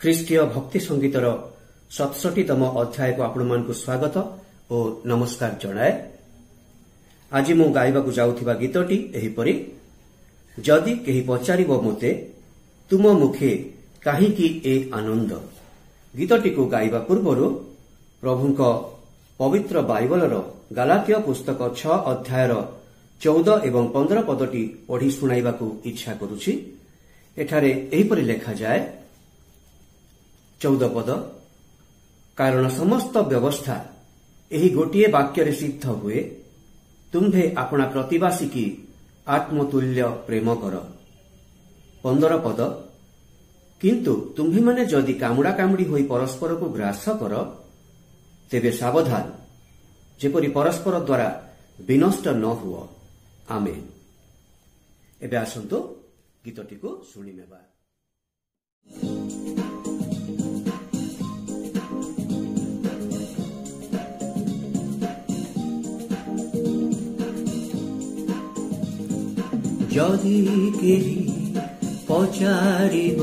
ଖ୍ରୀଷ୍ଟୀୟ ଭକ୍ତି ସଙ୍ଗୀତର 67ତମ ଅଧ୍ୟାୟକୁ ଆପଣମାନଙ୍କୁ ସ୍ୱାଗତ ଓ ନମସ୍କାର ଜଣାଏ। ଆଜି ମୁଁ ଗାଇବାକୁ ଯାଉଥିବା ଗୀତଟି ଏହିପରି। ଯଦି କେହି ପଚାରିବ ମୋତେ ତୁମ ମୁଖେ କାହିଁକି ଏ ଆନନ୍ଦ। ଗୀତଟିକୁ ଗାଇବା ପୂର୍ବରୁ ପ୍ରଭୁଙ୍କ ପବିତ୍ର ବାଇବଲର ଗାଲାତୀୟ ପୁସ୍ତକ 6 ଅଧ୍ୟାୟର 14 ଏବଂ 15 ପଦଟି ପଢ଼ି ଶୁଣାଇବାକୁ ଇଚ୍ଛା କରୁଛି। ଏଠାରେ ଏହିପରି ଲେଖାଯାଏ, 14 ପଦ, କାରଣ ସମସ୍ତ ବ୍ୟବସ୍ଥା ଏହି ଗୋଟିଏ ବାକ୍ୟରେ ସିଦ୍ଧ ହୁଏ, ତୁମ୍ଭେ ଆପଣା ପ୍ରତିବାସୀକି ଆତ୍ମତୁଲ୍ୟ ପ୍ରେମ କର। 15 ପଦ, କିନ୍ତୁ ତୁମ୍ଭେମାନେ ଯଦି କାମୁଡ଼ା କାମୁଡ଼ି ହୋଇ ପରସ୍ପରକୁ ଗ୍ରାସ କର, ତେବେ ସାବଧାନ, ଯେପରି ପରସ୍ପର ଦ୍ୱାରା ବିନଷ୍ଟ ନ ହୁଅ। ଆମେନ୍। ଏବେ ଆସନ୍ତୁ ଗୀତଟିକୁ ଶୁଣିନେବା। ଯଦି କେହି ପଚାରିବ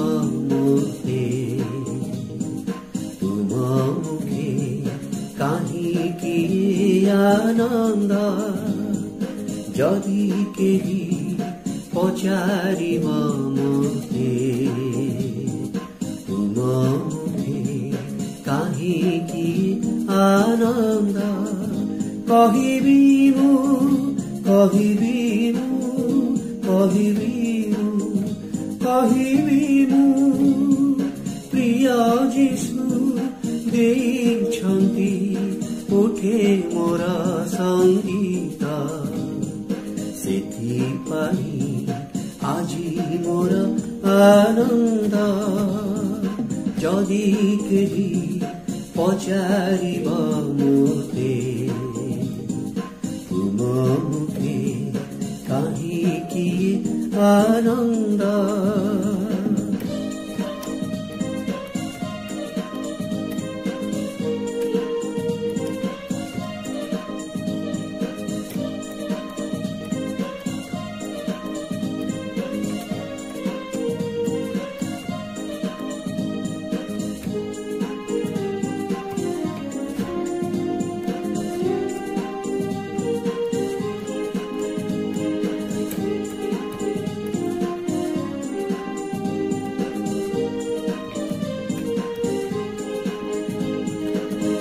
ମୋତେ ତୁମ ମୁଖେ କାହିଁକି ଆନନ୍ଦ। ଯଦି କେହି ପଚାରିବ ମୋତେ ତୁମ ମୁଖେ କାହିଁକି ଆନନ୍ଦ। କହିବି ମୁଁ ପ୍ରିୟ ଯୀଶୁ ଦେଇଛନ୍ତି ଉଠେ ମୋର ସଙ୍ଗୀତ। ସେଥିପାଇଁ ଆଜି ମୋର ଆନନ୍ଦ। ଯଦି କେହି ପଚାରିବ ମୋତେ ତୁମ ମୁଖେ କାହିଁକି ଆନନ୍ଦ।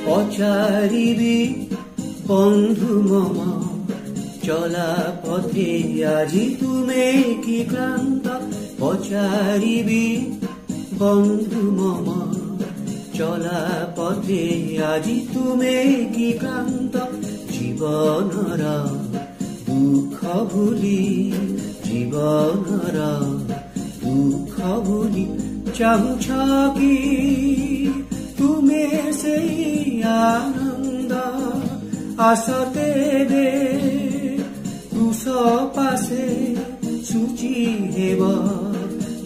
পচারিবি বন্ধু মম চলা পথে আজি তুমি কি ক্লান্ত। পচারিবি বন্ধু মম চলা পথে আজি তুমি কি ক্লান্ত। জীবনর দুঃখ ভুলি চাহুছ কি ତୁମେ ସେଇ ଆନନ୍ଦ। ଆସ ତେବେ କୃଷ ପାଶେ ସୂଚି ହେବ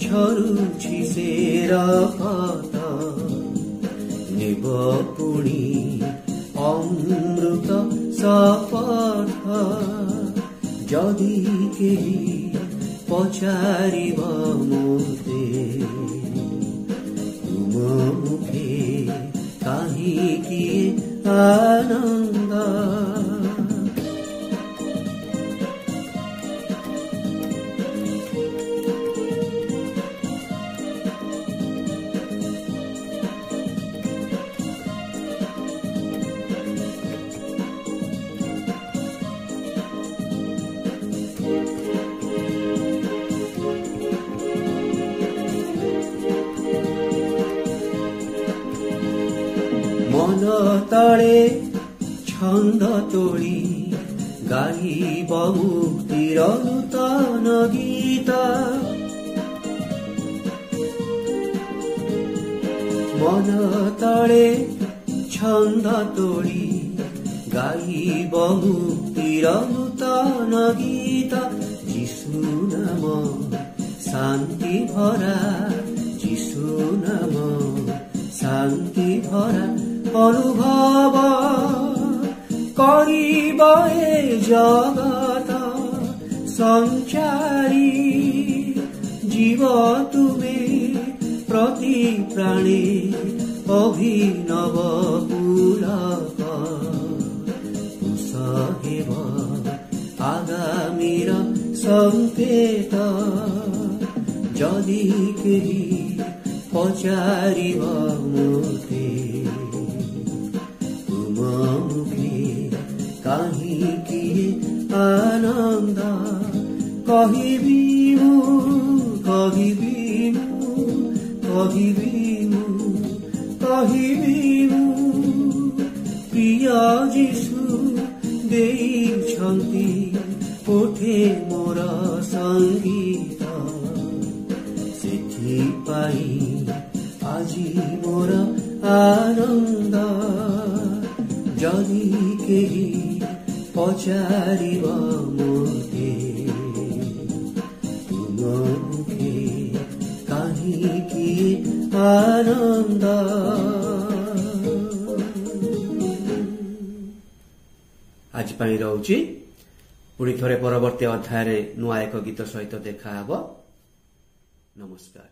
ଝରୁଛି ସେ ରକ୍ତ। ନେବ ପୁଣି ଅମୃତ ଶପଥ। ଯଦି କେହି ପଚାରିବ ମୋତେ ତୁମ ମୁଖେ କାହିଁକି ଆନନ୍ଦ। ମନ ତଳେ ଛନ୍ଦ ତୋଳି ଗାଇବ ମୁକ୍ତିର ନୂତନ ଗୀତ। ମନ ତଳେ ଛନ୍ଦ ତୋଳି ଗାଇବ ମୁକ୍ତିର ନୂତନ ଗୀତ। ଯୀଶୁ ନାମ ଶାନ୍ତି ଭରା, ଯୀଶୁ ନାମ ଶାନ୍ତି ଭରା। ଅନୁଭବ କରିବ ଏ ଜଗତ ସଂଚାରୀ। জীব তুমি प्रति प्राणे अभिनव पुलक सहेब आगामीर संकेत जदि केही पचारिब मोते तुम मुखे काहीँकि आनन्द कहिबी प्रिय जीशु देइछन्ति उठे मोर संगीत सेथिपाई आजी मोर आनन्द जदि केही पचारिब मोते तुम मुखे काहीँकि आनन्द। आज पाई रहुछि पुणी थरे परवर्ती अध्याय नुआ एक गीत सहित देखा हब। नमस्कार।